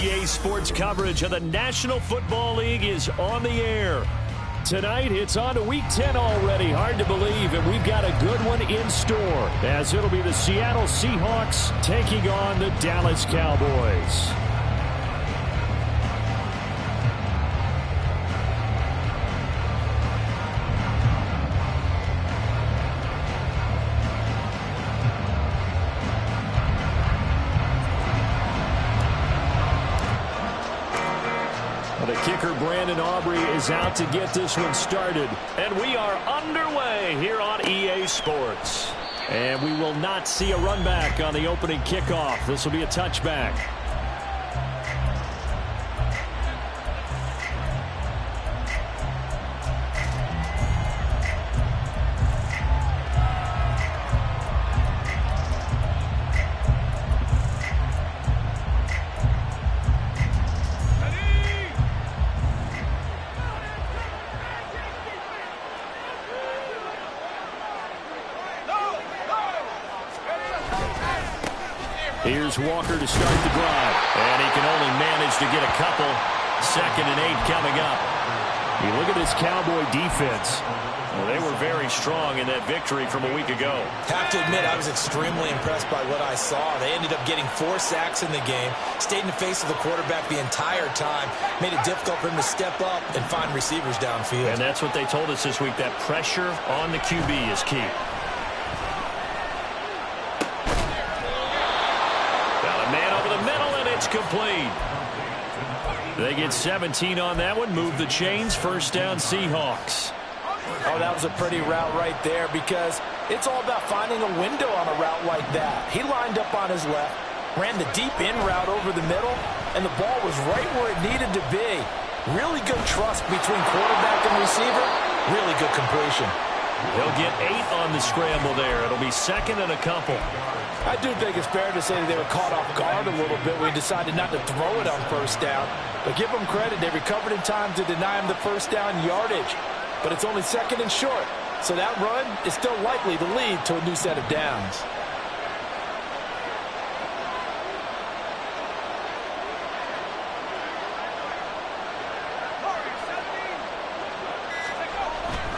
EA Sports coverage of the National Football League is on the air. Tonight, it's on to Week 10 already. Hard to believe, and we've got a good one in store, as it'll be the Seattle Seahawks taking on the Dallas Cowboys. The kicker, Brandon Aubrey, is out to get this one started. And we are underway here on EA Sports. And we will not see a run back on the opening kickoff. This will be a touchback. Here's Walker to start the drive. And he can only manage to get a couple. 2nd and 8 coming up. You look at this Cowboy defense. Well, they were very strong in that victory from a week ago. Have to admit, I was extremely impressed by what I saw. They ended up getting 4 sacks in the game. Stayed in the face of the quarterback the entire time. Made it difficult for him to step up and find receivers downfield. And that's what they told us this week. That pressure on the QB is key. It's complete. They get 17 on that one. Move the chains. First down, Seahawks. Oh, that was a pretty route right there, because it's all about finding a window on a route like that. He lined up on his left, ran the deep in route over the middle, and the ball was right where it needed to be. Really good trust between quarterback and receiver. Really good completion. He'll get 8 on the scramble there. It'll be 2nd and a couple. I do think it's fair to say that they were caught off guard a little bit when he decided not to throw it on first down. But give them credit. They recovered in time to deny him the first down yardage. But it's only 2nd and short. So that run is still likely to lead to a new set of downs.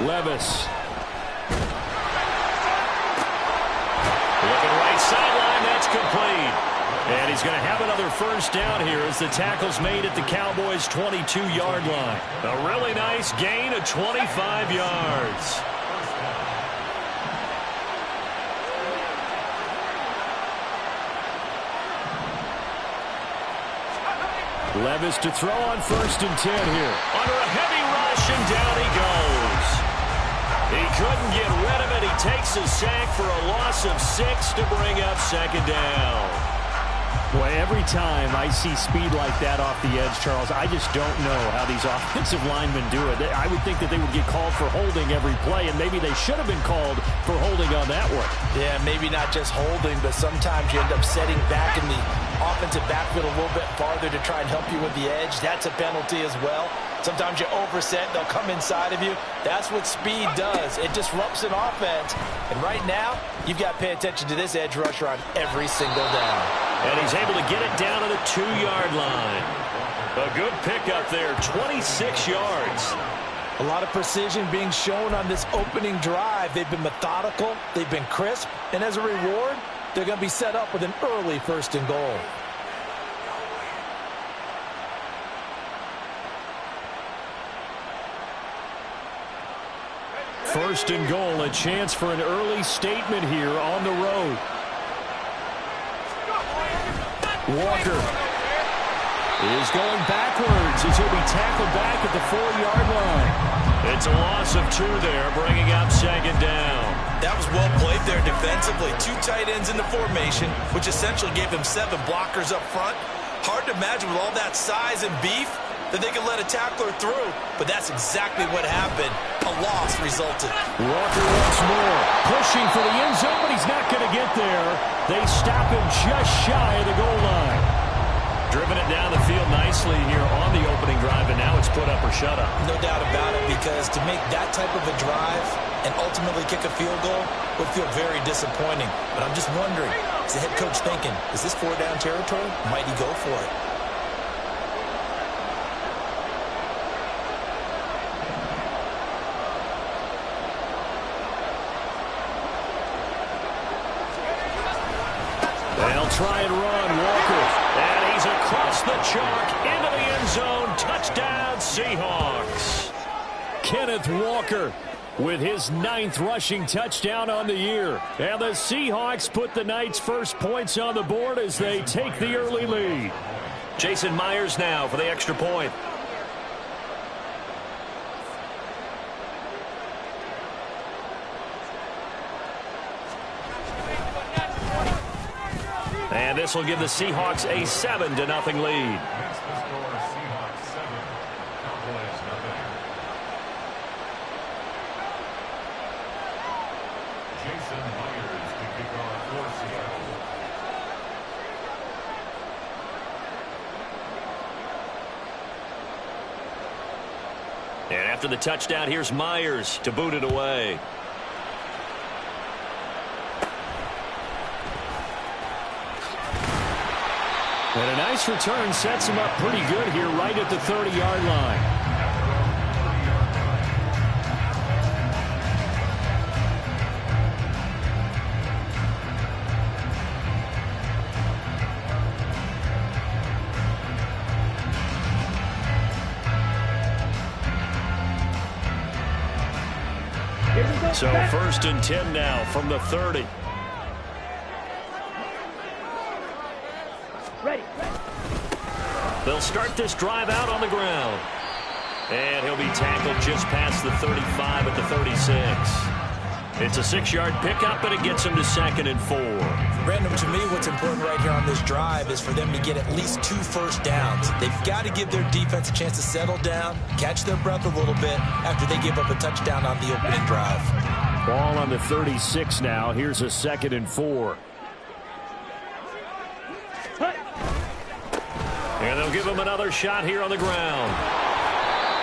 Levis. Looking right sideline, that's complete. And he's going to have another first down here as the tackle's made at the Cowboys' 22-yard line. A really nice gain of 25 yards. Levis to throw on 1st and 10 here. Under a heavy rush, and down he goes. He couldn't get rid of it. He takes a sack for a loss of 6 to bring up 2nd down. Boy, every time I see speed like that off the edge, Charles, I just don't know how these offensive linemen do it. I would think that they would get called for holding every play, and maybe they should have been called for holding on that one. Yeah, maybe not just holding, but sometimes you end up setting back in the offensive backfield a little bit farther to try and help you with the edge. That's a penalty as well. Sometimes you overset, they'll come inside of you. That's what speed does. It disrupts an offense. And right now, you've got to pay attention to this edge rusher on every single down. And he's able to get it down to the 2-yard line. A good pickup there, 26 yards. A lot of precision being shown on this opening drive. They've been methodical, they've been crisp, and as a reward, they're going to be set up with an early 1st and goal. First and goal, a chance for an early statement here on the road. Walker is going backwards as he'll be tackled back at the 4-yard line. It's a loss of 2 there, bringing up 2nd down. That was well played there defensively. 2 tight ends in the formation, which essentially gave him 7 blockers up front. Hard to imagine with all that size and beef that they could let a tackler through, but that's exactly what happened. A loss resulted. Walker once more, pushing for the end zone, but he's not going to get there. They stop him just shy of the goal line. Driven it down the field nicely here on the opening drive, and now it's put up or shut up. No doubt about it, because to make that type of a drive and ultimately kick a field goal would feel very disappointing. But I'm just wondering, is the head coach thinking, is this 4-down territory? Might he go for it? the chalk into the end zone. Touchdown, Seahawks. Kenneth Walker with his 9th rushing touchdown on the year. And the Seahawks put the night's first points on the board as they take the early lead. Jason Myers now for the extra point. And this will give the Seahawks a 7-0 lead. And after the touchdown, here's Myers to boot it away. And a nice return sets him up pretty good here right at the 30-yard line. So 1st and 10 now from the 30. Ready. They'll start this drive out on the ground. And he'll be tackled just past the 35 at the 36. It's a 6-yard pickup, and it gets him to 2nd and 4. Random, to me, what's important right here on this drive is for them to get at least 2 first downs. They've got to give their defense a chance to settle down, catch their breath a little bit after they give up a touchdown on the opening drive. Ball on the 36 now. Here's a 2nd and 4. And they'll give him another shot here on the ground.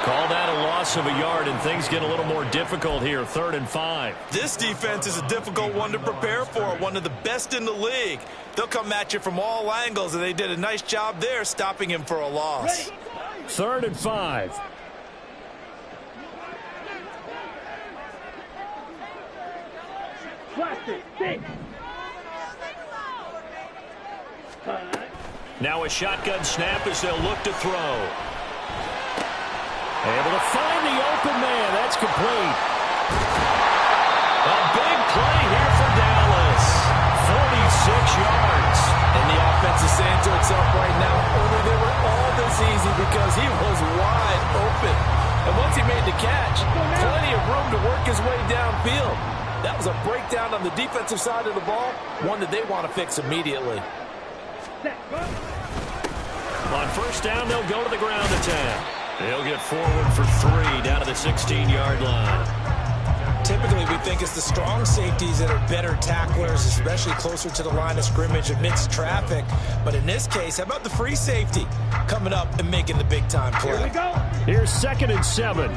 Call that a loss of a yard, and things get a little more difficult here. 3rd and 5. This defense is a difficult one to prepare for, one of the best in the league. They'll come at you from all angles, and they did a nice job there stopping him for a loss. 3rd and 5. Now a shotgun snap as they'll look to throw. Able to find the open man. That's complete. A big play here for Dallas. 46 yards. And the offense is saying to itself right now, only they were all this easy because he was wide open. And once he made the catch, plenty of room to work his way downfield. That was a breakdown on the defensive side of the ball, one that they want to fix immediately. On 1st down, they'll go to the ground attack. They'll get forward for 3 down to the 16-yard line. Typically, we think it's the strong safeties that are better tacklers, especially closer to the line of scrimmage amidst traffic. But in this case, how about the free safety coming up and making the big-time play? Here we go. Here's 2nd and 7.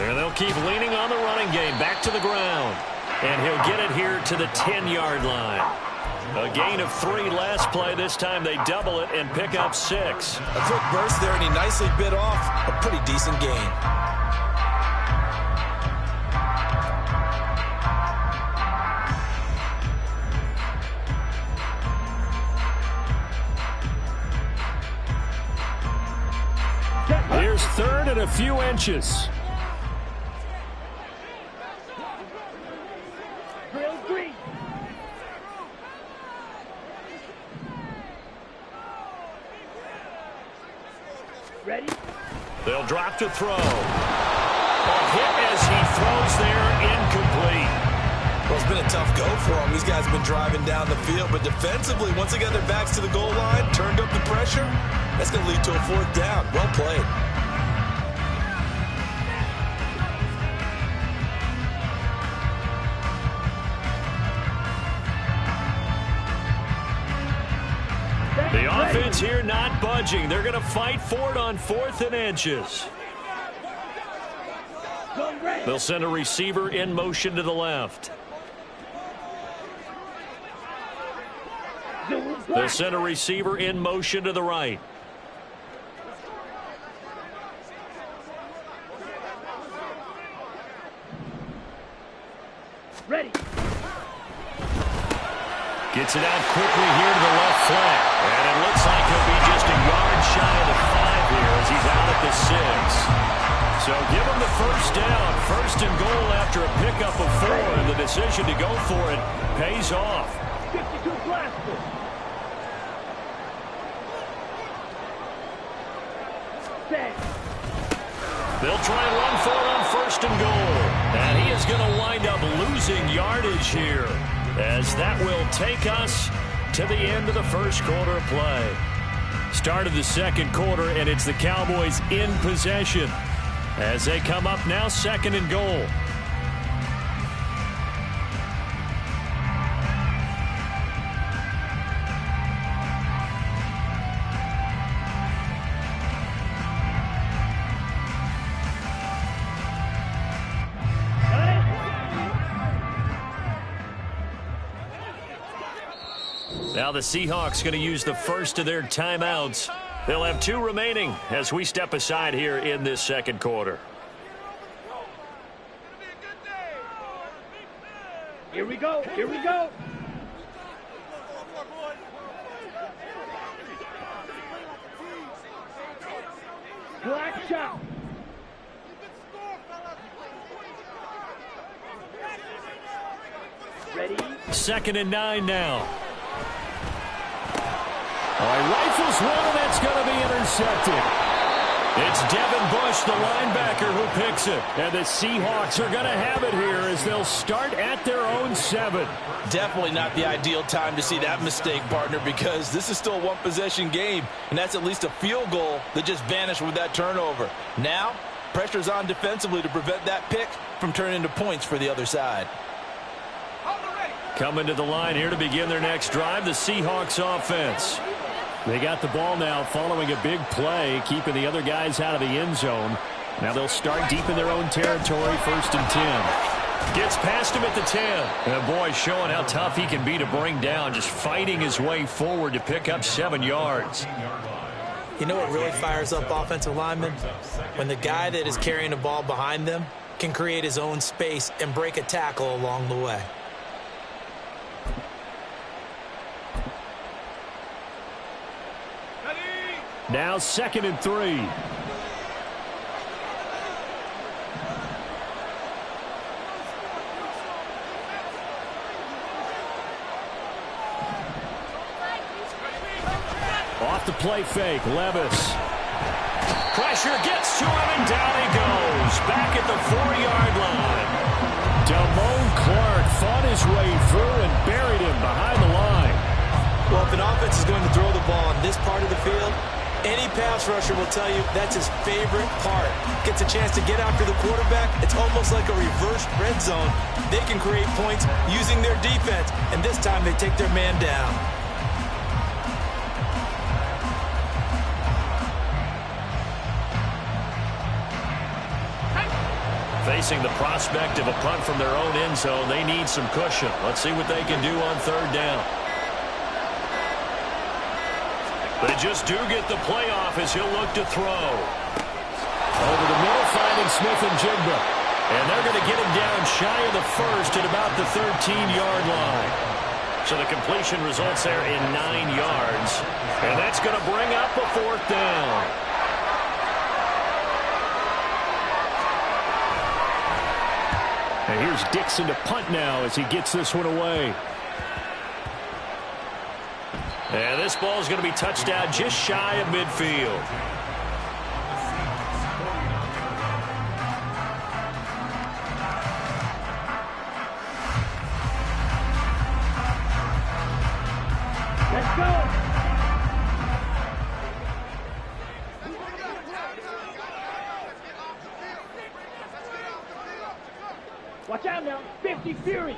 And they'll keep leaning on the running game. Back to the ground. And he'll get it here to the 10-yard line. A gain of 3 last play. This time they double it and pick up 6. A quick burst there, and he nicely bit off a pretty decent gain. Here's 3rd and a few inches. Ready? They'll drop to throw. A hit as he throws there, incomplete. Well, it's been a tough go for them. These guys have been driving down the field, but defensively, once they got their backs to the goal line, turned up the pressure, that's going to lead to a 4th down. Well played. The offense here not budging. They're going to fight for it on 4th and inches. They'll send a receiver in motion to the left. They'll send a receiver in motion to the right. Ready. Gets it out quickly here to the left flank. And it looks like he'll be just a yard shy of the 5 here as he's out at the 6. So give him the first down. First and goal after a pickup of 4. And the decision to go for it pays off. 52 blaster. Set. They'll try and run for it on first and goal. And he is going to wind up losing yardage here, as that will take us to the end of the first quarter of play. Start of the second quarter, and it's the Cowboys in possession as they come up now second and goal. Now the Seahawks going to use the first of their timeouts. They'll have 2 remaining as we step aside here in this second quarter. Here we go. Here we go. Black shot. Ready. 2nd and 9 now. Rifles one, and that's going to be intercepted. It's Devin Bush, the linebacker, who picks it. And the Seahawks are going to have it here as they'll start at their own 7. Definitely not the ideal time to see that mistake, partner, because this is still a one-possession game, and that's at least a field goal that just vanished with that turnover. Now, pressure's on defensively to prevent that pick from turning into points for the other side. Coming to the line here to begin their next drive, the Seahawks offense. They got the ball now following a big play, keeping the other guys out of the end zone. Now they'll start deep in their own territory, 1st and 10. Gets past him at the 10. And boy, showing how tough he can be to bring down, just fighting his way forward to pick up 7 yards. You know what really fires up offensive linemen? When the guy that is carrying the ball behind them can create his own space and break a tackle along the way. Now 2nd and 3. Off the play fake, Levis. Pressure gets to him, and down he goes. Back at the 4-yard line. Damone Clark fought his way through and buried him behind the line. Well, if an offense is going to throw the ball on this part of the field, any pass rusher will tell you that's his favorite part. Gets a chance to get after the quarterback. It's almost like a reverse red zone. They can create points using their defense, and this time they take their man down. Facing the prospect of a punt from their own end zone, they need some cushion. Let's see what they can do on 3rd down. They just do get the playoff as he'll look to throw. Over the middle, finding Smith and Jigba. And they're going to get him down shy of the 1st at about the 13-yard line. So the completion results there in 9 yards. And that's going to bring up a 4th down. And here's Dixon to punt now as he gets this one away. And this ball is going to be touched down just shy of midfield. Let's go. Watch out now. 50 Fury.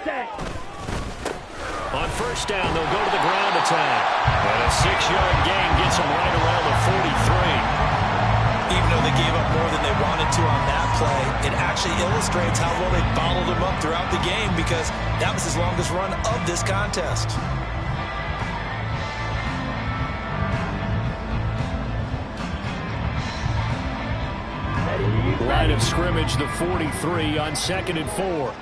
Set. On 1st down, they'll go to the ground attack. And a 6-yard gain gets them right around the 43. Even though they gave up more than they wanted to on that play, it actually illustrates how well they bottled him up throughout the game, because that was his longest run of this contest. line of scrimmage, the 43 on 2nd and 4.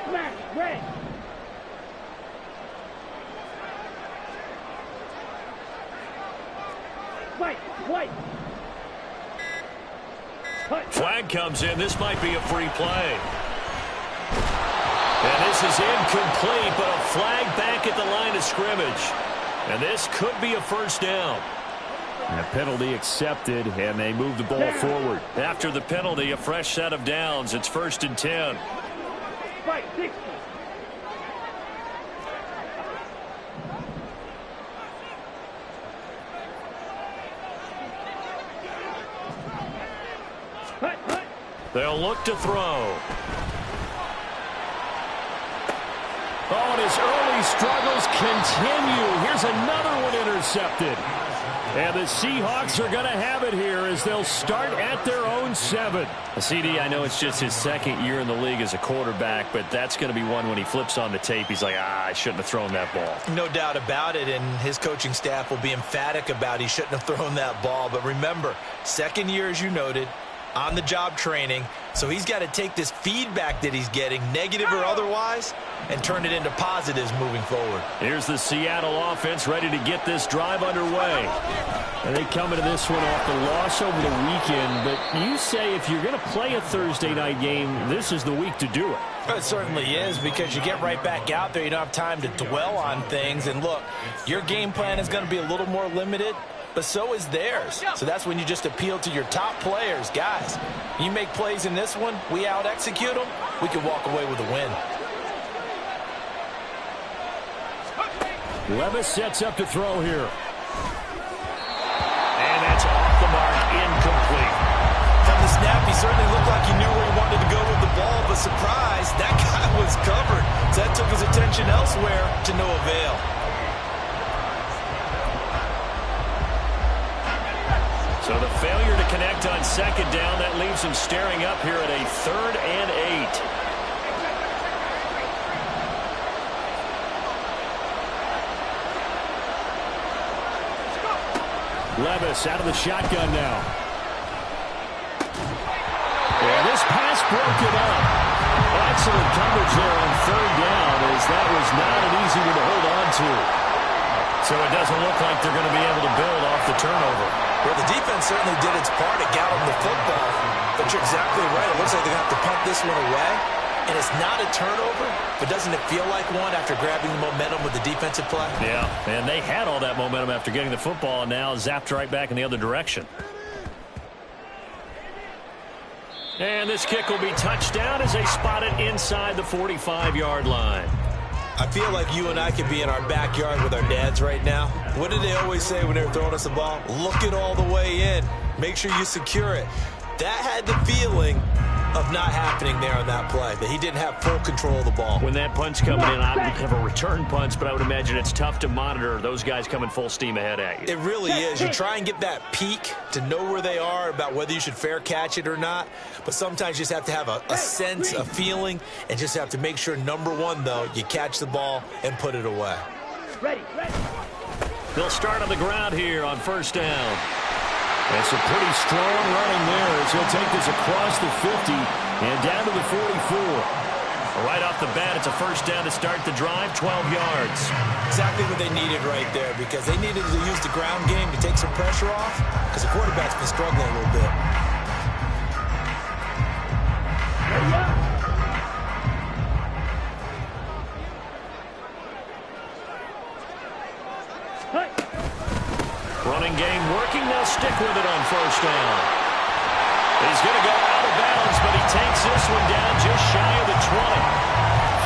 Smash, red. White, white. Flag comes in. This might be a free play. And this is incomplete, but a flag back at the line of scrimmage. And this could be a first down. And a penalty accepted, and they move the ball forward. After the penalty, a fresh set of downs. It's 1st and 10. Fight, 60. They'll look to throw. Oh, and his early struggles continue. Here's another one intercepted. And the Seahawks are going to have it here as they'll start at their own 7. CD, I know it's just his 2nd year in the league as a quarterback, but that's going to be one when he flips on the tape. He's like, I shouldn't have thrown that ball. No doubt about it, and his coaching staff will be emphatic about he shouldn't have thrown that ball. But remember, 2nd year, as you noted, on-the-job training, so he's got to take this feedback that he's getting, negative or otherwise, and turn it into positives moving forward. Here's the Seattle offense ready to get this drive underway. And they come into this one off the loss over the weekend, but you say if you're going to play a Thursday night game, this is the week to do it. It certainly is, because you get right back out there. You don't have time to dwell on things. And look, your game plan is going to be a little more limited, but so is theirs. So that's when you just appeal to your top players. Guys, you make plays in this one, we out-execute them, we can walk away with a win. Levis sets up to throw here. And that's off the mark, incomplete. From the snap, he certainly looked like he knew where he wanted to go with the ball, but surprise, that guy was covered. So that took his attention elsewhere to no avail. So the failure to connect on 2nd down, that leaves him staring up here at a 3rd and 8. Levis out of the shotgun now. And this pass broken up. Excellent coverage there on 3rd down, as that was not an easy one to hold on to. So it doesn't look like they're going to be able to build off the turnover. Well, the defense certainly did its part at galloping the football, but you're exactly right. It looks like they're going to have to punt this one away, and it's not a turnover, but doesn't it feel like one after grabbing the momentum with the defensive play? Yeah, and they had all that momentum after getting the football, and now zapped right back in the other direction. And this kick will be touchdown as they spot it inside the 45-yard line. I feel like you and I could be in our backyard with our dads right now. What did they always say when they were throwing us a ball? Look it all the way in. Make sure you secure it. That had the feeling of not happening there on that play, that he didn't have full control of the ball. When that punch coming in, I would have a return punch, but I would imagine it's tough to monitor those guys coming full steam ahead at you. It really is. You try and get that peek to know where they are, about whether you should fair catch it or not, but sometimes you just have to have a sense, a feeling, and just have to make sure, number one, though, you catch the ball and put it away. Ready, ready. They'll start on the ground here on 1st down. It's a pretty strong running there as he'll take this across the 50 and down to the 44. Right off the bat, it's a 1st down to start the drive, 12 yards. Exactly what they needed right there, because they needed to use the ground game to take some pressure off, because the quarterback's been struggling a little bit. Ready up. Hey. Running game working. They'll stick with it on 1st down. He's going to go out of bounds, but he takes this one down just shy of the 20.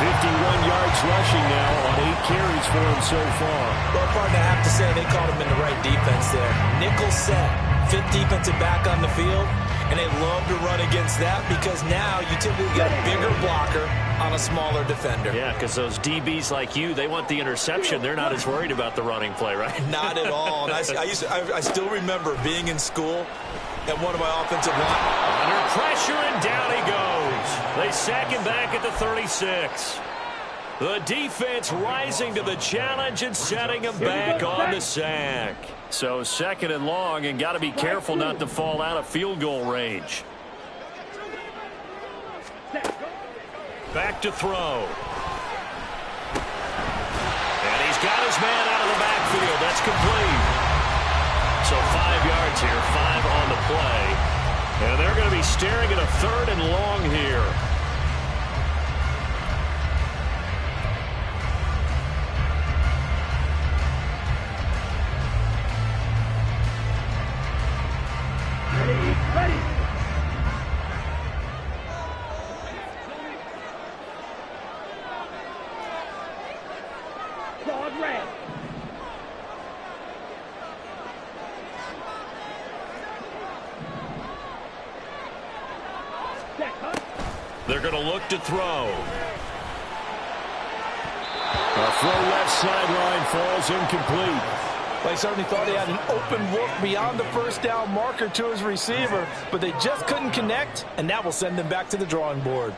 51 yards rushing now on 8 carries for him so far. Well, partner, I have to say they caught him in the right defense there. Nickel set, 5th defensive back on the field, and they love to run against that because now you typically get a bigger blocker on a smaller defender. Yeah, because those DBs like you, they want the interception. They're not as worried about the running play, right? Not at all. And I still remember being in school and one of my offensive line. Under pressure, and down he goes. They sack him back at the 36. The defense rising to the challenge and setting him back on the sack. So 2nd and long, and got to be careful not to fall out of field goal range. Back to throw. And he's got his man out of the backfield. That's complete. So 5 yards here, 5 on the play. And they're going to be staring at a 3rd and long here. Ready. Dog red. They're going to look to throw. A throw left sideline falls incomplete. They certainly thought he had an open look beyond the first down marker to his receiver, but they just couldn't connect, and that will send them back to the drawing board.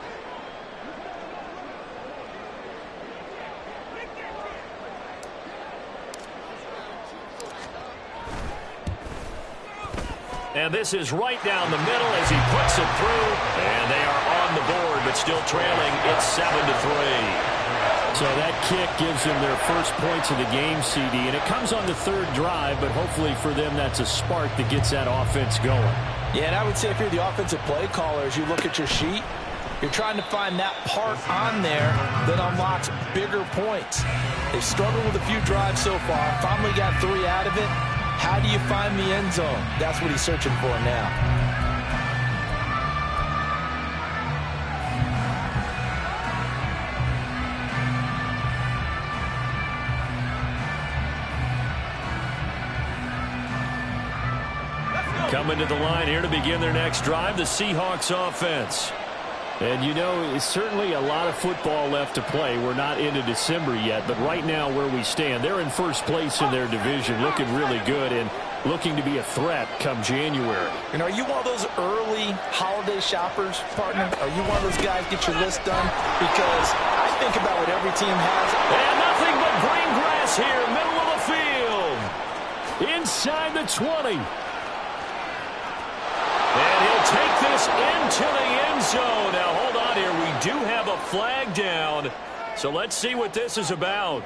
And this is right down the middle as he puts it through. And they are on the board, but still trailing. It's 7-3. So that kick gives them their first points of the game, CD. And it comes on the 3rd drive, but hopefully for them that's a spark that gets that offense going. Yeah, and I would say if you're the offensive play caller, as you look at your sheet, you're trying to find that part on there that unlocks bigger points. They've struggled with a few drives so far. Finally got 3 out of it. How do you find the end zone? That's what he's searching for now. Coming to the line here to begin their next drive, the Seahawks offense. And, you know, it's certainly a lot of football left to play. We're not into December yet, but right now where we stand, they're in first place in their division, looking really good and looking to be a threat come January. And are you one of those early holiday shoppers, partner? Are you one of those guys get your list done? Because I think about what every team has. And nothing but green grass here, middle of the field. Inside the 20. And he'll take this into the end zone. Now, hold on here. We do have a flag down. So let's see what this is about.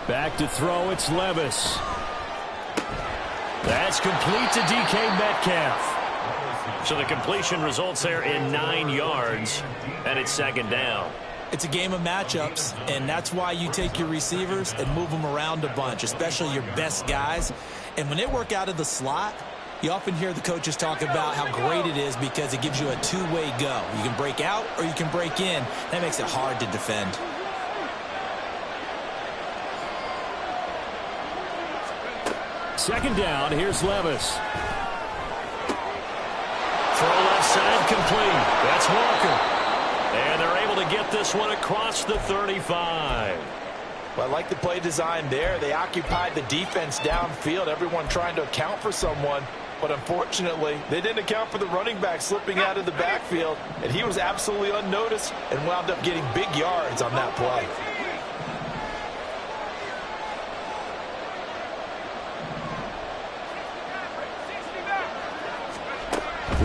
Back to throw, it's Levis. That's complete to DK Metcalf. So the completion results there in 9 yards, and it's 2nd down. It's a game of matchups, and that's why you take your receivers and move them around a bunch, especially your best guys. And when they work out of the slot, you often hear the coaches talk about how great it is because it gives you a two-way go. You can break out or you can break in. That makes it hard to defend. 2nd down, here's Levis. Throw left side complete. That's Walker. And they're able to get this one across the 35. Well, I like the play design there. They occupied the defense downfield, everyone trying to account for someone. But unfortunately, they didn't account for the running back slipping out of the backfield. And he was absolutely unnoticed and wound up getting big yards on that play.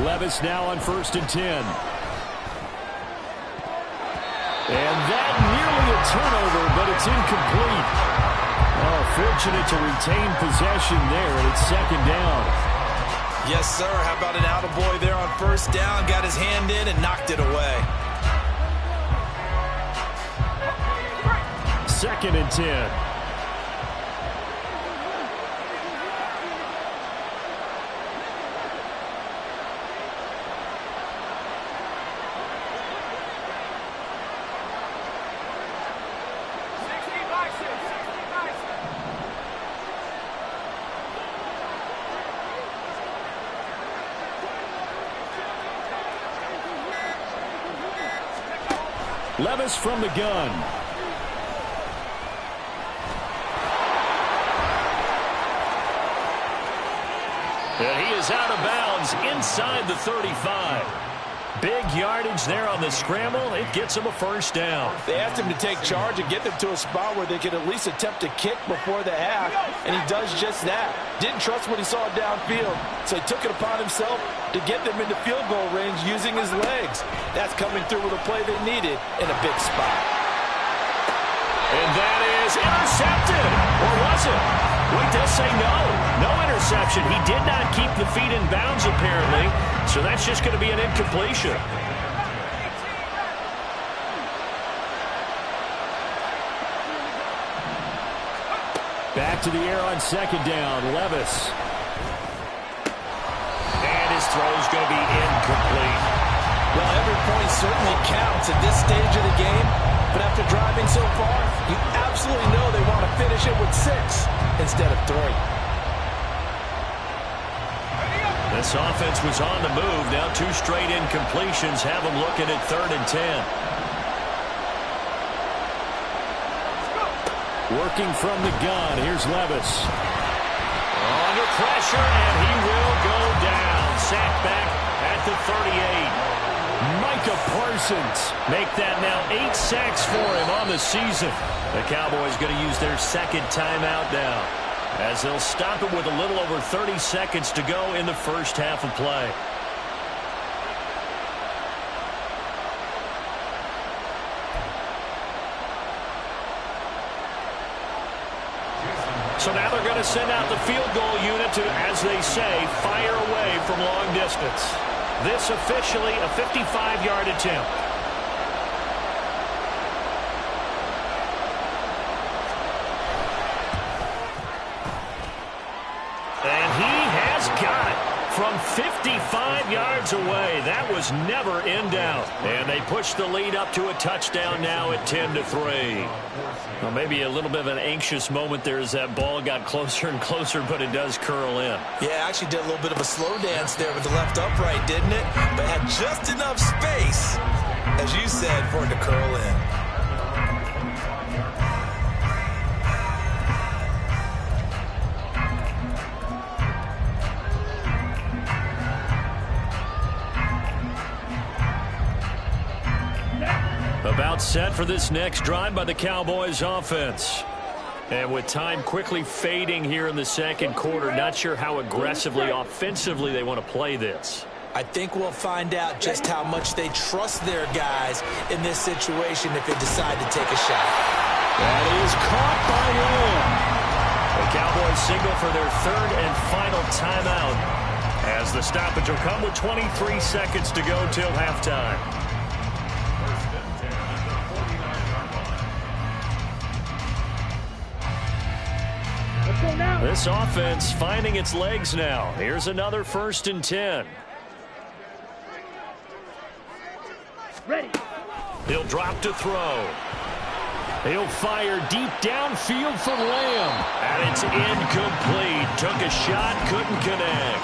Levis now on 1st and 10. And that nearly a turnover, but it's incomplete. Oh, fortunate to retain possession there, and it's 2nd down. Yes, sir. How about an attaboy there on 1st down? Got his hand in and knocked it away. 2nd and 10. Levis from the gun. And he is out of bounds inside the 35. Big yardage there on the scramble. It gets him a first down. They asked him to take charge and get them to a spot where they could at least attempt to kick before the half, and he does just that. Didn't trust what he saw downfield, so he took it upon himself to get them into field goal range using his legs. That's coming through with a play they needed in a big spot. And that is intercepted. Or was it? Wait, they'll say no. No interception. He did not keep the feet in bounds, apparently. So that's just going to be an incompletion. Back to the air on second down. Levis. And his throw is going to be incomplete. Well, every point certainly counts at this stage of the game. But after driving so far, you absolutely know they want to finish it with 6 instead of 3. This offense was on the move. Now 2 straight incompletions have them looking at 3rd and 10. Working from the gun. Here's Levis. Under pressure, and he will go down. Sacked back at the 38. Micah Parsons make that now 8 sacks for him on the season. The Cowboys going to use their second timeout now, as they'll stop it with a little over 30 seconds to go in the first half of play. So now they're going to send out the field goal unit to, as they say, fire away from long distance. This officially a 55-yard attempt. And he has got it from 55 yards away. That was never in doubt. And they push the lead up to a touchdown now at 10-3. Well, maybe a little bit of an anxious moment there as that ball got closer and closer, but it does curl in. Yeah, actually did a little bit of a slow dance there with the left upright, didn't it? But had just enough space, as you said, for it to curl in. About set for this next drive by the Cowboys offense. And with time quickly fading here in the second quarter, not sure how aggressively, offensively they want to play this. I think we'll find out just how much they trust their guys in this situation if they decide to take a shot. That is caught by Lamb. The Cowboys signal for their 3rd and final timeout, as the stoppage will come with 23 seconds to go till halftime. This offense finding its legs now. Here's another 1st and 10. Ready. He'll drop to throw. He'll fire deep downfield for Lamb. And it's incomplete. Took a shot, couldn't connect.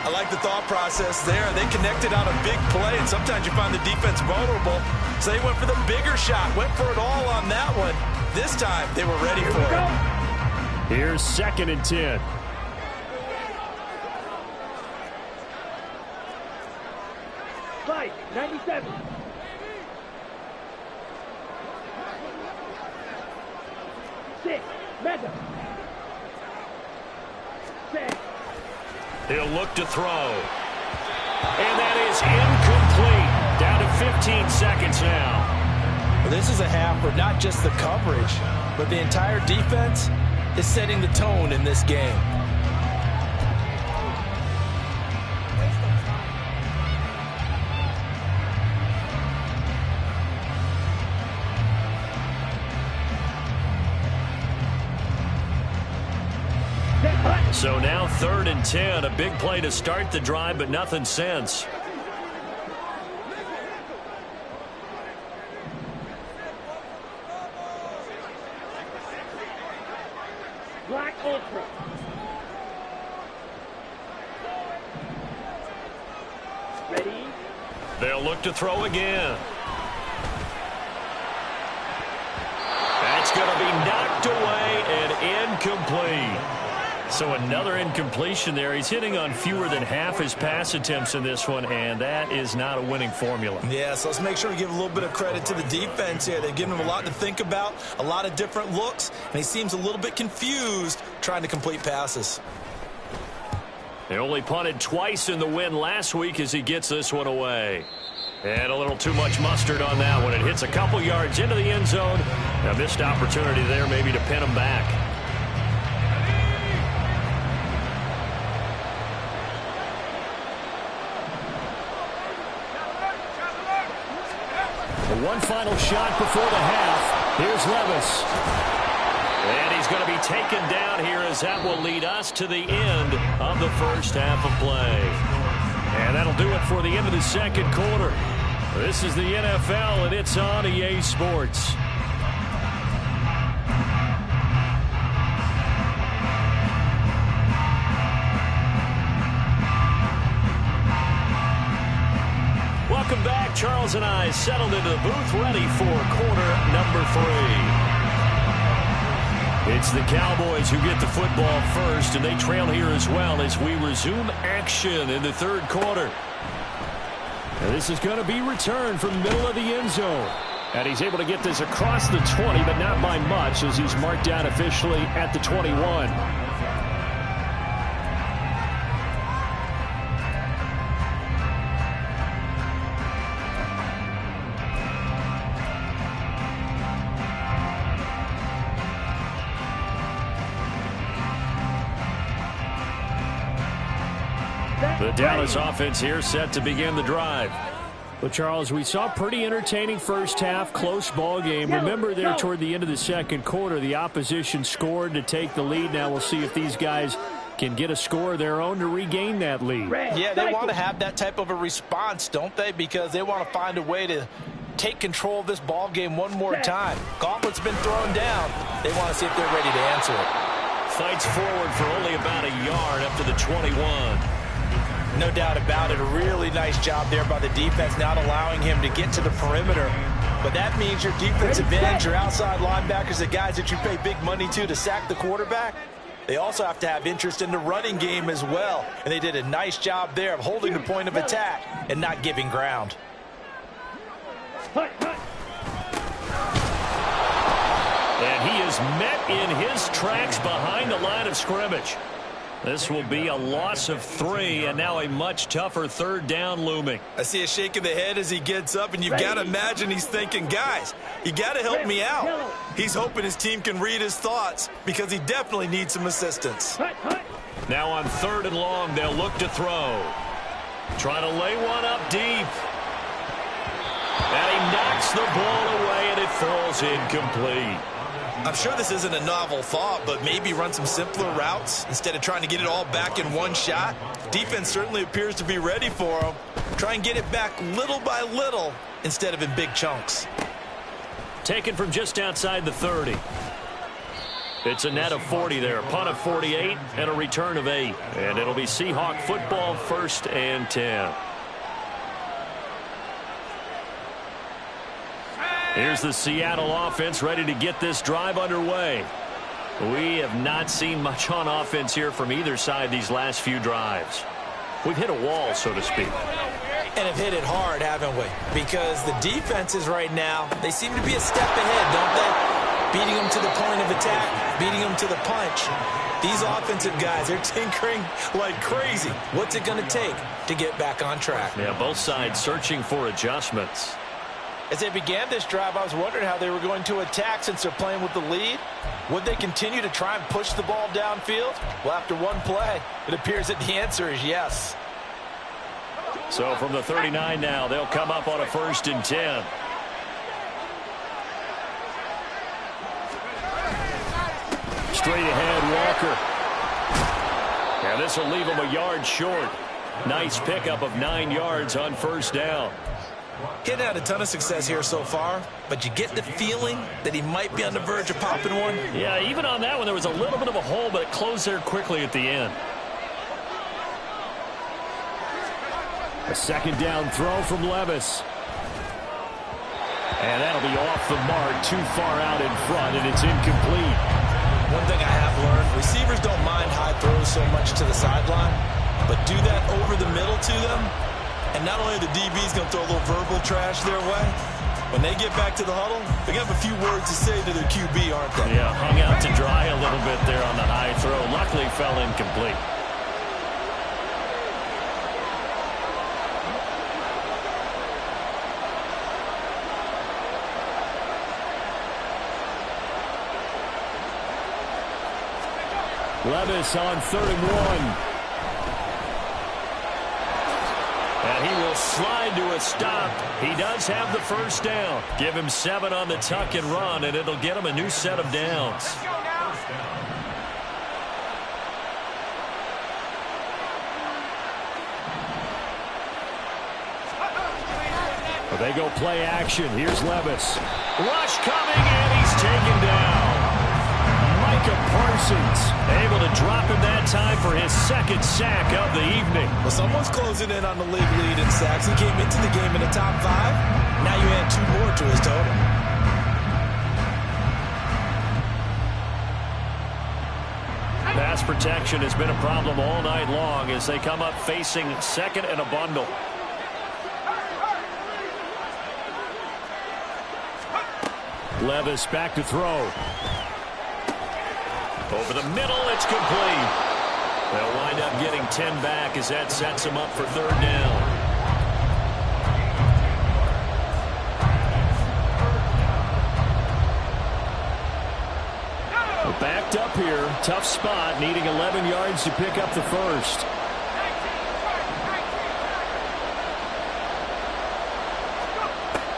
I like the thought process there. They connected on a big play, and sometimes you find the defense vulnerable. So they went for the bigger shot, went for it all on that one. This time, they were ready for it. Here's 2nd and 10. Fight, 97. Six, mega. 6. He'll look to throw. And that is incomplete. Down to 15 seconds now. Well, this is a half where not just the coverage, but the entire defense is setting the tone in this game. So now 3rd and 10. A big play to start the drive, but nothing since. Black Ultra. Ready. They'll look to throw again. So another incompletion there. He's hitting on fewer than half his pass attempts in this one, and that is not a winning formula. Yeah, so let's make sure we give a little bit of credit to the defense here. They've given him a lot to think about, a lot of different looks, and he seems a little bit confused trying to complete passes. They only punted twice in the win last week as he gets this one away. And a little too much mustard on that one. It hits a couple yards into the end zone. A missed opportunity there maybe to pin him back. One final shot before the half. Here's Levis. And he's going to be taken down here as that will lead us to the end of the first half of play. And that'll do it for the end of the second quarter. This is the NFL, and it's on EA Sports. Welcome back. Charles and I settled into the booth, ready for quarter number 3. It's the Cowboys who get the football first, and they trail here as well as we resume action in the third quarter. And this is going to be returned from the middle of the end zone. And he's able to get this across the 20, but not by much as he's marked down officially at the 21. The Dallas offense here set to begin the drive. Well, Charles, we saw a pretty entertaining first half, close ball game. Remember there toward the end of the second quarter, the opposition scored to take the lead. Now we'll see if these guys can get a score of their own to regain that lead. Yeah, they want to have that type of a response, don't they? Because they want to find a way to take control of this ball game one more time. Gauntlet's been thrown down. They want to see if they're ready to answer it. Fights forward for only about a yard up to the 21. No doubt about it. A really nice job there by the defense, not allowing him to get to the perimeter. But that means your defensive ends, your outside linebackers, the guys that you pay big money to sack the quarterback, they also have to have interest in the running game as well. And they did a nice job there of holding the point of attack and not giving ground. And he is met in his tracks behind the line of scrimmage. This will be a loss of 3, and now a much tougher third down looming. I see a shake of the head as he gets up, and you've got to imagine he's thinking, guys, you got to help me out. He's hoping his team can read his thoughts because he definitely needs some assistance. Now on 3rd and long, they'll look to throw. Trying to lay one up deep. And he knocks the ball away, and it falls incomplete. I'm sure this isn't a novel thought, but maybe run some simpler routes instead of trying to get it all back in one shot. Defense certainly appears to be ready for him. Try and get it back little by little instead of in big chunks. Taken from just outside the 30. It's a net of 40 there. A punt of 48 and a return of 8. And it'll be Seahawk football, 1st and 10. Here's the Seattle offense ready to get this drive underway. We have not seen much on offense here from either side these last few drives. We've hit a wall, so to speak. And have hit it hard, haven't we? Because the defenses right now, they seem to be a step ahead, don't they? Beating them to the point of attack, beating them to the punch. These offensive guys, they're tinkering like crazy. What's it going to take to get back on track? Yeah, both sides searching for adjustments. As they began this drive, I was wondering how they were going to attack since they're playing with the lead. Would they continue to try and push the ball downfield? Well, after one play, it appears that the answer is yes. So from the 39 now, they'll come up on a 1st and 10. Straight ahead, Walker. And this will leave him a yard short. Nice pickup of 9 yards on 1st down. Getting had a ton of success here so far, but you get the feeling that he might be on the verge of popping one. Yeah, even on that one, there was a little bit of a hole, but it closed there quickly at the end. A 2nd down throw from Levis. And that'll be off the mark, too far out in front, and it's incomplete. One thing I have learned, receivers don't mind high throws so much to the sideline, but do that over the middle to them, and not only are the DBs going to throw a little verbal trash their way, when they get back to the huddle, they're going to have a few words to say to their QB, aren't they? Yeah, hung out to dry a little bit there on the high throw. Luckily, fell incomplete. Levis on 3rd and 1. And he will slide to a stop. He does have the first down. Give him 7 on the tuck and run, and it'll get him a new set of downs. Well, they go play action. Here's Levis. Rush coming, and he's taken down. Parsons able to drop him that time for his 2nd sack of the evening. Well, someone's closing in on the league lead in sacks. He came into the game in the top 5. Now you add 2 more to his total. Pass protection has been a problem all night long as they come up facing 2nd and a bundle. Levis back to throw. Over the middle, it's complete. They'll wind up getting 10 back as that sets them up for 3rd down. We're backed up here. Tough spot, needing 11 yards to pick up the first.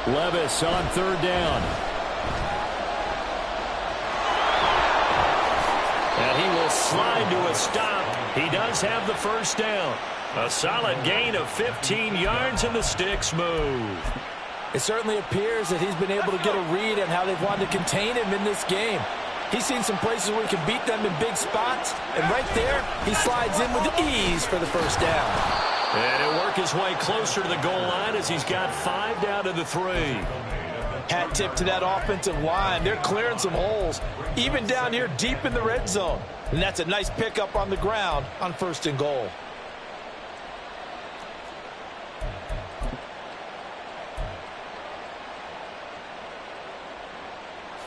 Levis on 3rd down. And he will slide to a stop. He does have the first down. A solid gain of 15 yards, and the sticks move. It certainly appears that he's been able to get a read on how they've wanted to contain him in this game. He's seen some places where he can beat them in big spots, and right there, he slides in with ease for the first down. And he'll work his way closer to the goal line as he's got 5 down to the 3. Hat tip to that offensive line. They're clearing some holes, even down here deep in the red zone. And that's a nice pickup on the ground on 1st and goal.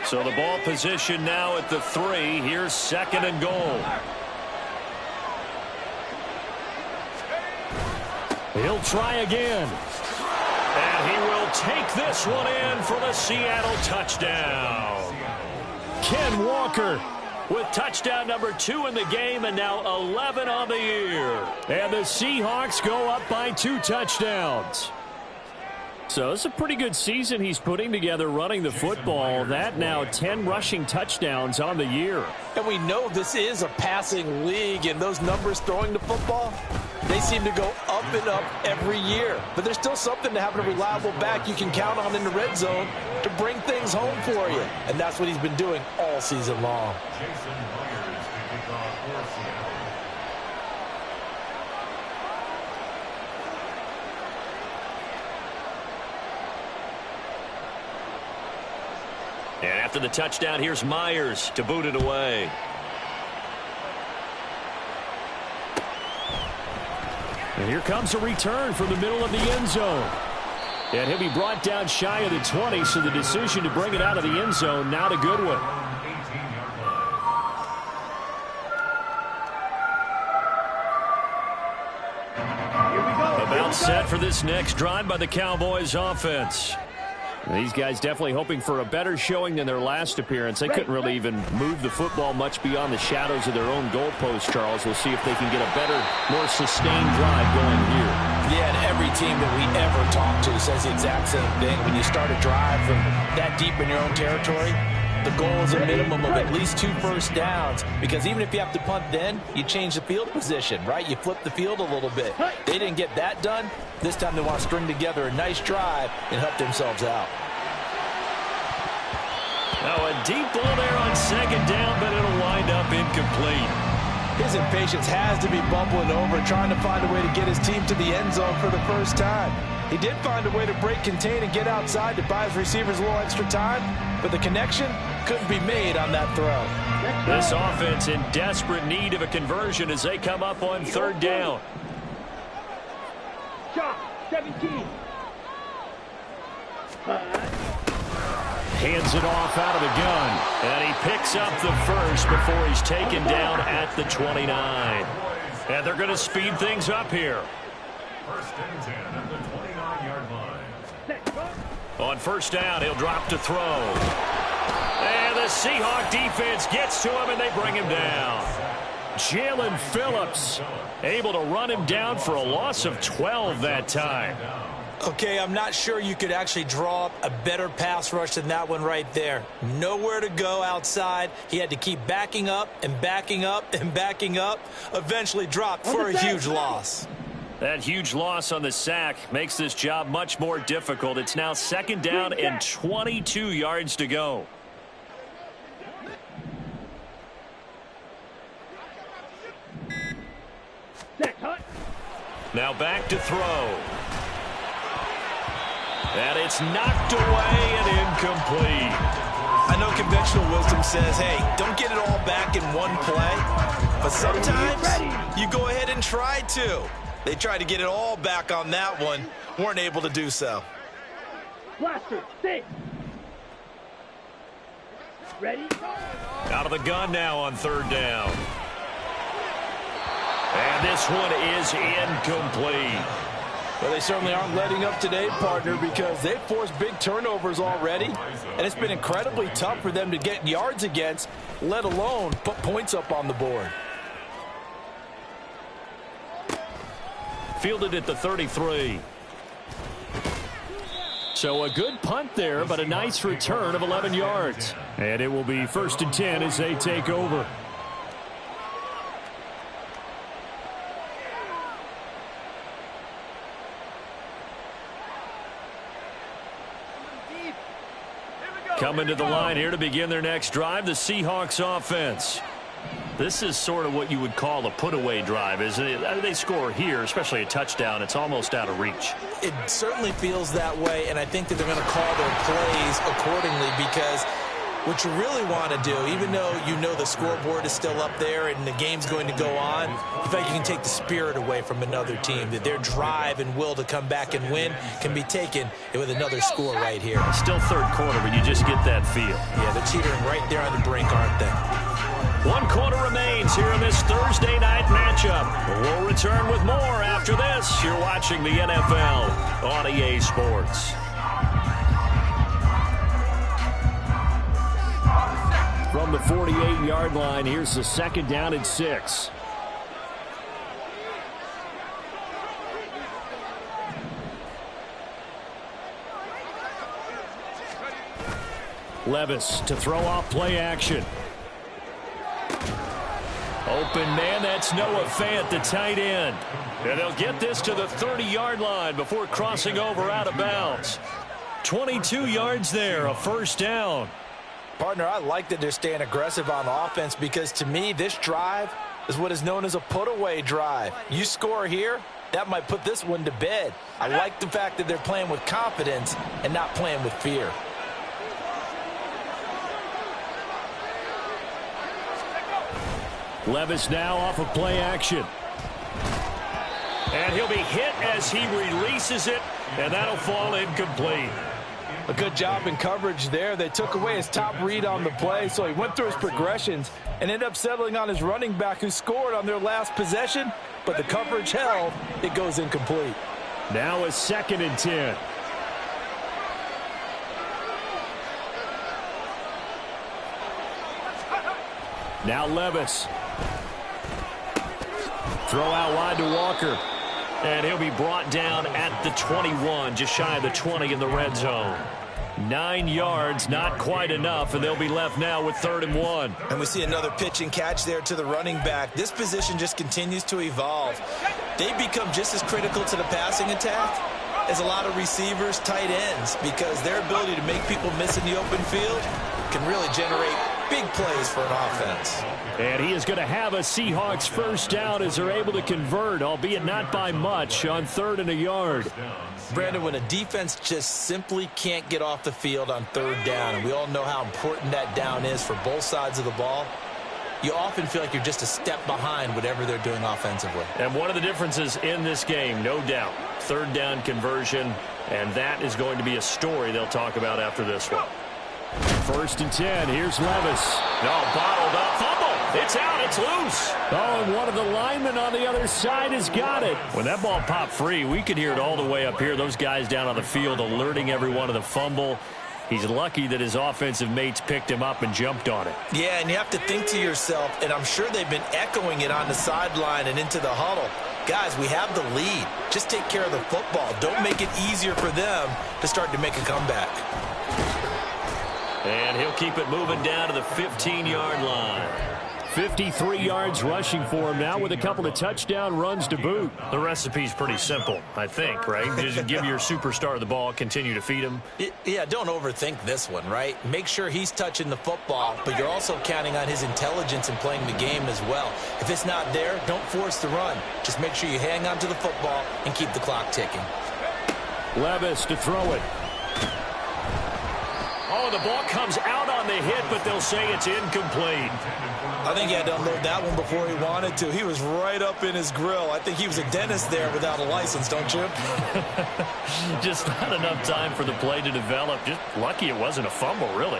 So the ball position now at the 3. Here's 2nd and goal. He'll try again. And he will take this one in for the Seattle touchdown. Ken Walker with touchdown number 2 in the game, and now 11 on the year. And the Seahawks go up by 2 touchdowns. So it's a pretty good season he's putting together running the football. That now 10 rushing touchdowns on the year. And we know this is a passing league, and those numbers throwing the football, they seem to go up and up every year. But there's still something to having a reliable back you can count on in the red zone to bring things home for you. And that's what he's been doing all season long. And after the touchdown, here's Myers to boot it away. And here comes a return from the middle of the end zone. And he'll be brought down shy of the 20, so the decision to bring it out of the end zone, not a good one. About set for this next drive by the Cowboys offense. These guys definitely hoping for a better showing than their last appearance. They couldn't really even move the football much beyond the shadows of their own goalpost, Charles. We'll see if they can get a better, more sustained drive going here. Yeah, and every team that we ever talk to says the exact same thing. When you start a drive from that deep in your own territory, the goal is a minimum of at least 2 first downs, because even if you have to punt then, you change the field position, right? You flip the field a little bit. They didn't get that done. This time they want to string together a nice drive and help themselves out. Now a deep ball there on 2nd down, but it'll wind up incomplete. His impatience has to be bubbling over, trying to find a way to get his team to the end zone for the first time. He did find a way to break contain and get outside to buy his receivers a little extra time, but the connection couldn't be made on that throw. This offense in desperate need of a conversion as they come up on third down. Shot, 17. Hands it off out of the gun. And he picks up the first before he's taken down at the 29. And they're going to speed things up here. First and 10 at the 29-yard line. On first down, he'll drop to throw. And the Seahawk defense gets to him, and they bring him down. Jalen Phillips able to run him down for a loss of 12 that time. Okay, I'm not sure you could actually draw up a better pass rush than that one right there. Nowhere to go outside. He had to keep backing up and backing up and backing up. Eventually dropped for a huge loss. That huge loss on the sack makes this job much more difficult. It's now second down and 22 yards to go. Now back to throw. And it's knocked away and incomplete. I know conventional wisdom says, hey, don't get it all back in one play. But sometimes you go ahead and try to. They tried to get it all back on that one. Weren't able to do so. Blaster, 6. Ready? Out of the gun now on third down. And this one is incomplete. Well, they certainly aren't letting up today, partner, because they've forced big turnovers already, and it's been incredibly tough for them to get yards against, let alone put points up on the board. Fielded at the 33. So a good punt there, but a nice return of 11 yards. And it will be first and 10 as they take over. Coming to the line here to begin their next drive, the Seahawks offense. This is sort of what you would call a put-away drive, isn't it? They score here, especially a touchdown. It's almost out of reach. It certainly feels that way, and I think that they're going to call their plays accordingly because what you really want to do, even though you know the scoreboard is still up there and the game's going to go on, you feel like you can take the spirit away from another team, that their drive and will to come back and win can be taken with another score right here. Still third quarter, but you just get that feel. Yeah, they're teetering right there on the brink, aren't they? 1 quarter remains here in this Thursday night matchup. We'll return with more after this. You're watching the NFL on EA Sports. From the 48-yard line, here's the second down and 6. Levis to throw off play action. Open man, that's Noah Fant, the tight end. And they'll get this to the 30-yard line before crossing over out of bounds. 22 yards there, a first down. Partner, I like that they're staying aggressive on offense because to me, this drive is what is known as a put-away drive. You score here, that might put this one to bed. I like the fact that they're playing with confidence and not playing with fear. Levis now off of play action. And he'll be hit as he releases it, and that'll fall incomplete. A good job in coverage there. They took away his top read on the play, so he went through his progressions and ended up settling on his running back who scored on their last possession, but the coverage held. It goes incomplete. Now a second and 10. Now Levis. Throw out wide to Walker. And he'll be brought down at the 21, just shy of the 20 in the red zone. 9 yards, not quite enough, and they'll be left now with 3rd and 1. And we see another pitch and catch there to the running back. This position just continues to evolve. They become just as critical to the passing attack as a lot of receivers, tight ends, because their ability to make people miss in the open field can really generate Big plays for an offense. And he is going to have a Seahawks first down as they're able to convert, albeit not by much, on 3rd and a yard. Brandon, when a defense just simply can't get off the field on 3rd down, and we all know how important that down is for both sides of the ball, you often feel like you're just a step behind whatever they're doing offensively. And one of the differences in this game, no doubt, 3rd down conversion, and that is going to be a story they'll talk about after this one. 1st and 10, here's Levis. No, bottled up, fumble. It's out, it's loose. Oh, and one of the linemen on the other side has got it. When that ball popped free, we could hear it all the way up here. Those guys down on the field alerting everyone of the fumble. He's lucky that his offensive mates picked him up and jumped on it. Yeah, and you have to think to yourself, and I'm sure they've been echoing it on the sideline and into the huddle. Guys, we have the lead. Just take care of the football. Don't make it easier for them to start to make a comeback. And he'll keep it moving down to the 15-yard line. 53 yards rushing for him now with a couple of touchdown runs to boot. The recipe's pretty simple, I think, right? Just give your superstar the ball, continue to feed him. Yeah, don't overthink this one, right? Make sure he's touching the football, but you're also counting on his intelligence in playing the game as well. If it's not there, don't force the run. Just make sure you hang on to the football and keep the clock ticking. Levis to throw it. Oh, the ball comes out on the hit, but they'll say it's incomplete. I think he had to unload that one before he wanted to. He was right up in his grill. I think he was a dentist there without a license, don't you? Just not enough time for the play to develop. Just lucky it wasn't a fumble, really.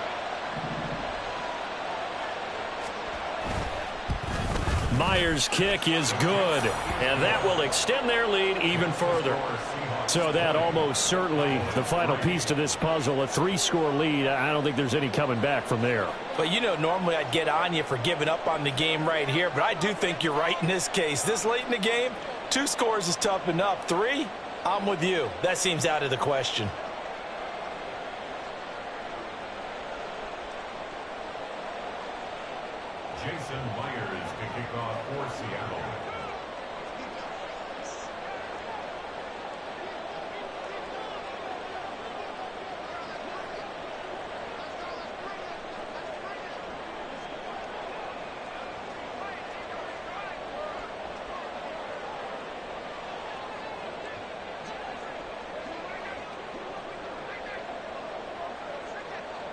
Myers' kick is good, and that will extend their lead even further. So that almost certainly the final piece to this puzzle, a 3-score lead. I don't think there's any coming back from there. But, you know, normally I'd get on you for giving up on the game right here, but I do think you're right in this case. This late in the game, 2 scores is tough enough. 3, I'm with you. That seems out of the question. Jason Myers to kick off for Seattle.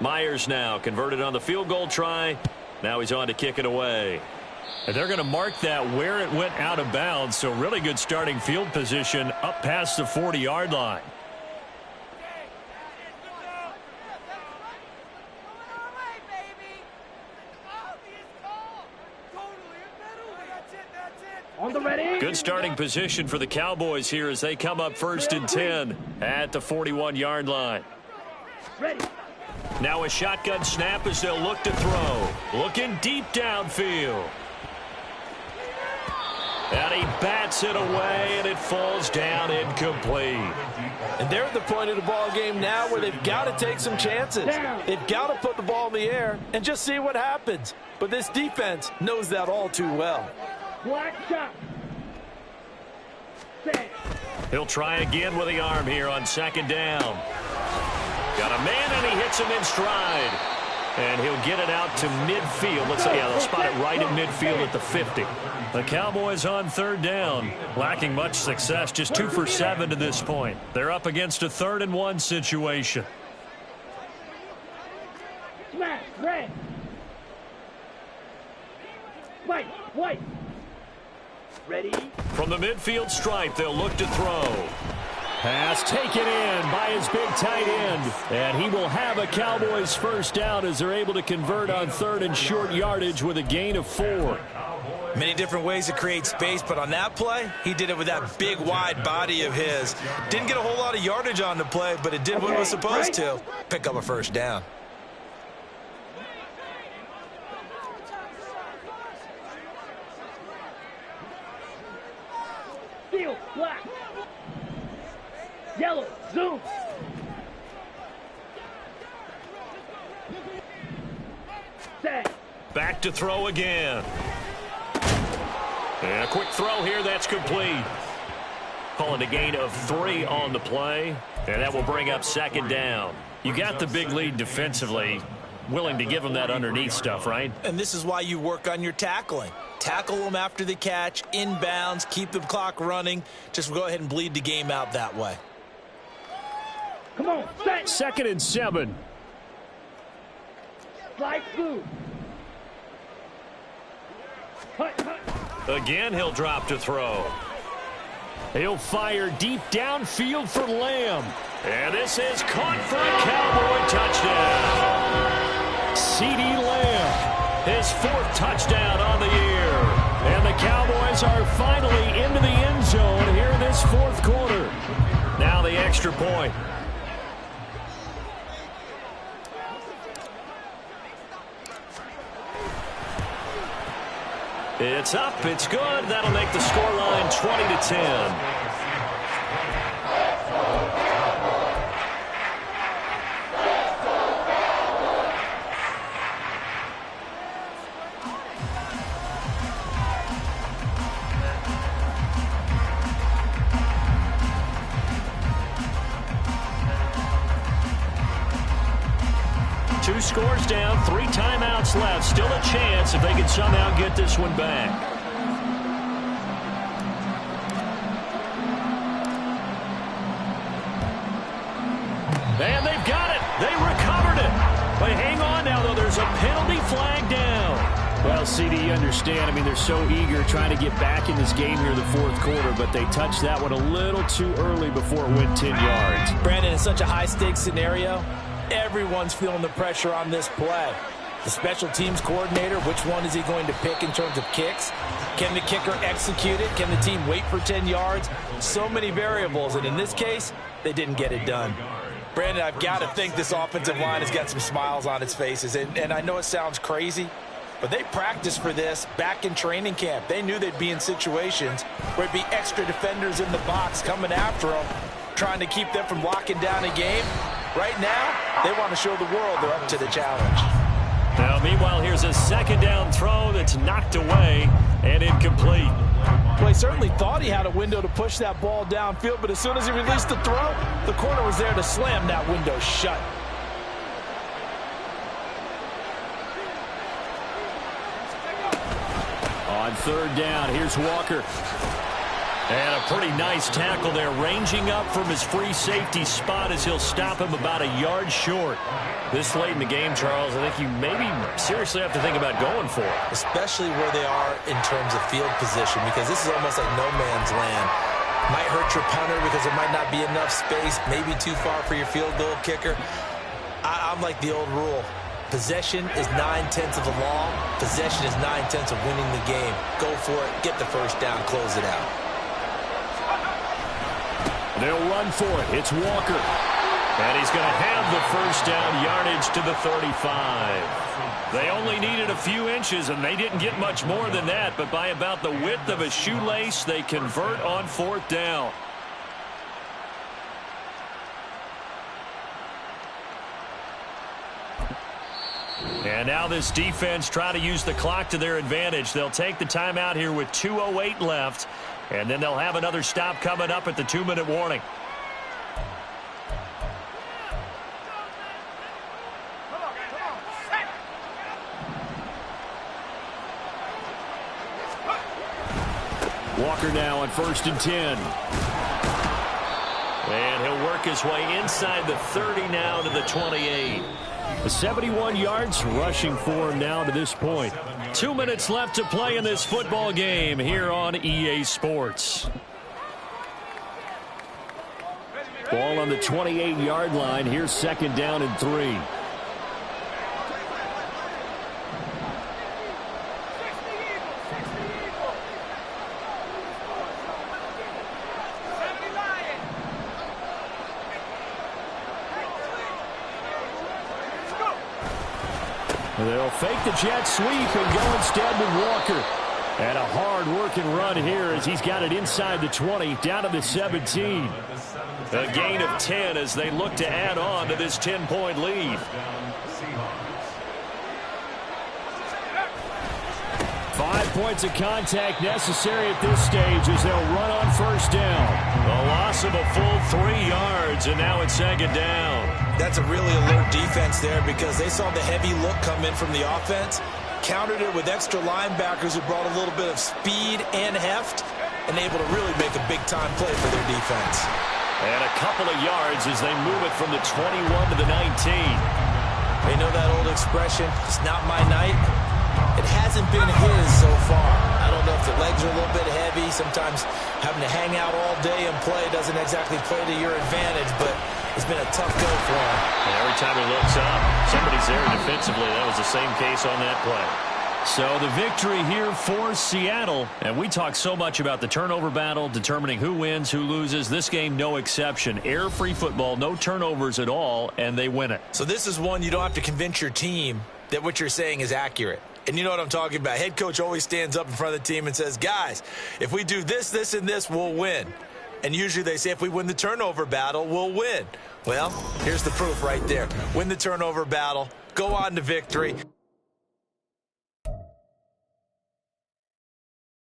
Myers now converted on the field goal try. Now he's on to kick it away. And they're going to mark that where it went out of bounds. So really good starting field position up past the 40-yard line. On the ready. Good starting position for the Cowboys here as they come up 1st and 10 at the 41-yard line. Ready. Now a shotgun snap as they'll look to throw. Looking deep downfield. And he bats it away, and it falls down incomplete. And they're at the point of the ball game now where they've got to take some chances. They've got to put the ball in the air and just see what happens. But this defense knows that all too well. Black shot. Set. He'll try again with the arm here on 2nd down. Got a man, and he hits him in stride. And he'll get it out to midfield. Let's say, yeah, they'll spot it right at midfield at the 50. The Cowboys on 3rd down, lacking much success, just 2 for 7 to this point. They're up against a 3rd and 1 situation. Smash. Red. White. White. Ready. From the midfield stripe, they'll look to throw. Pass taken in by his big tight end. And he will have a Cowboys first down as they're able to convert on 3rd and short yardage with a gain of 4. Many different ways to create space, but on that play, he did it with that big, wide body of his. Didn't get a whole lot of yardage on the play, but it did what it was supposed to. Pick up a first down. Steel. Black. Yellow. Zoom. Set. Back to throw again. And a quick throw here. That's complete. Calling a gain of 3 on the play. And that will bring up 2nd down. You got the big lead defensively. willing to give him that underneath stuff, right? And this is why you work on your tackling. Tackle them after the catch, inbounds, keep the clock running. Just go ahead and bleed the game out that way. Come on, set. 2nd and 7. Slide through. Hut, hut. Again, he'll drop to throw. He'll fire deep downfield for Lamb. And this is caught for a Cowboy touchdown. C.D. Lamb, his 4th touchdown on the year. And the Cowboys are finally into the end zone here in this 4th quarter. Now the extra point. It's up, it's good. That'll make the scoreline 20-10. Two scores down, 3 timeouts left. Still a chance if they can somehow get this one back. And they've got it. They recovered it. But hang on now, though. There's a penalty flag down. Well, CD, you understand. I mean, they're so eager trying to get back in this game here in the 4th quarter, but they touched that one a little too early before it went 10 yards. Brandon, it's such a high-stakes scenario. Everyone's feeling the pressure on this play. The special teams coordinator, which one is he going to pick in terms of kicks? Can the kicker execute it? Can the team wait for 10 yards? So many variables, and in this case, they didn't get it done. Brandon, I've got to think this offensive line has got some smiles on its faces, and I know it sounds crazy, but they practiced for this back in training camp. They knew they'd be in situations where it'd be extra defenders in the box coming after them, trying to keep them from locking down a game. Right now, they want to show the world they're up to the challenge. Now, meanwhile, here's a 2nd down throw that's knocked away and incomplete. Well, he certainly thought he had a window to push that ball downfield, but as soon as he released the throw, the corner was there to slam that window shut. On 3rd down, here's Walker. And a pretty nice tackle there, ranging up from his free safety spot as he'll stop him about a yard short. This late in the game, Charles, I think you maybe seriously have to think about going for it. Especially where they are in terms of field position, because this is almost like no man's land. Might hurt your punter because there might not be enough space, maybe too far for your field goal kicker. I'm like the old rule. Possession is 9/10 of the law. Possession is 9/10 of winning the game. Go for it, get the first down, close it out. They'll run for it. It's Walker. And he's going to have the first down, yardage to the 35. They only needed a few inches, and they didn't get much more than that. But by about the width of a shoelace, they convert on 4th down. And now this defense try to use the clock to their advantage. They'll take the timeout here with 2:08 left. And then they'll have another stop coming up at the 2-minute warning. Walker now on 1st and 10. And he'll work his way inside the 30 now to the 28. 71 yards rushing for him now to this point. 2 minutes left to play in this football game here on EA Sports. Ball on the 28-yard line. Here's 2nd down and 3. They'll fake the jet sweep and go instead with Walker. And a hard-working run here as he's got it inside the 20, down to the 17. A gain of 10 as they look to add on to this 10-point lead. 5 points of contact necessary at this stage as they'll run on 1st down. A loss of a full 3 yards, and now it's 2nd down. That's a really alert defense there because they saw the heavy look come in from the offense, countered it with extra linebackers who brought a little bit of speed and heft, and able to really make a big-time play for their defense. And a couple of yards as they move it from the 21 to the 19. You know that old expression, it's not my night? It hasn't been his so far. I don't know if the legs are a little bit heavy. Sometimes having to hang out all day and play doesn't exactly play to your advantage, but it's been a tough go for him. And every time he looks up, somebody's there defensively. That was the same case on that play. So the victory here for Seattle. And we talk so much about the turnover battle, determining who wins, who loses. This game, no exception. Air-free football, no turnovers at all, and they win it. So this is one you don't have to convince your team that what you're saying is accurate. And you know what I'm talking about. Head coach always stands up in front of the team and says, guys, if we do this, this, and this, we'll win. And usually they say if we win the turnover battle, we'll win. Well, here's the proof right there. Win the turnover battle, go on to victory.